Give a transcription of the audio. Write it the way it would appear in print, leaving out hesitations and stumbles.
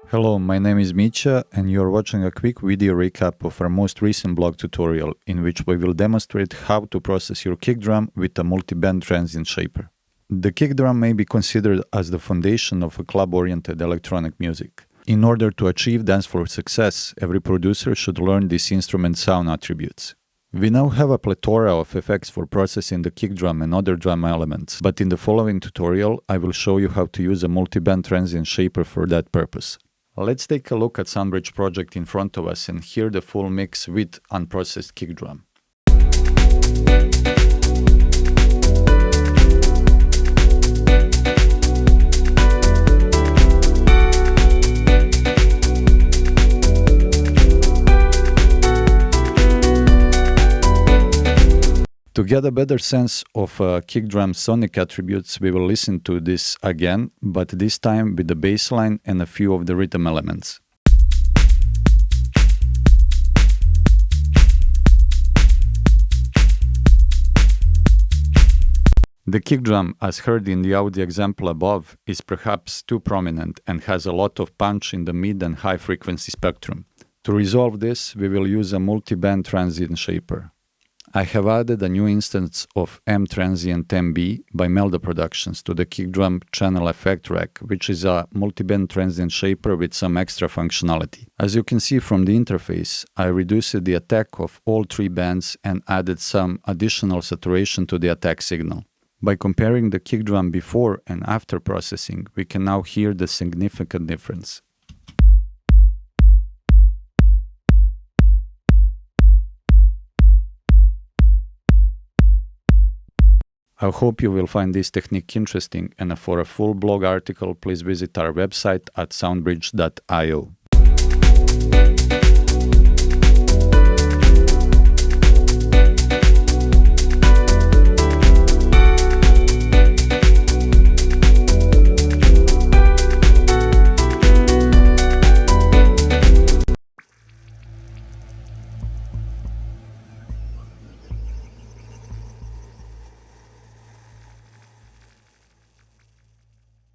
Hello, my name is Mitya, and you're watching a quick video recap of our most recent blog tutorial, in which we will demonstrate how to process your kick drum with a multiband transient shaper. The kick drum may be considered as the foundation of a club-oriented electronic music. In order to achieve dancefloor success, every producer should learn this instrument's sound attributes. We now have a plethora of effects for processing the kick drum and other drum elements, but in the following tutorial, I will show you how to use a multiband transient shaper for that purpose. Let's take a look at SoundBridge project in front of us and hear the full mix with unprocessed kick drum. To get a better sense of kick drum's sonic attributes, we will listen to this again, but this time with the bass line and a few of the rhythm elements. The kick drum, as heard in the audio example above, is perhaps too prominent and has a lot of punch in the mid and high frequency spectrum. To resolve this, we will use a multiband transient shaper. I have added a new instance of M Transient Tame by Melda Productions to the kick drum channel effect rack, which is a multiband transient shaper with some extra functionality. As you can see from the interface, I reduced the attack of all three bands and added some additional saturation to the attack signal. By comparing the kick drum before and after processing, we can now hear the significant difference. I hope you will find this technique interesting, and for a full blog article, please visit our website at soundbridge.io.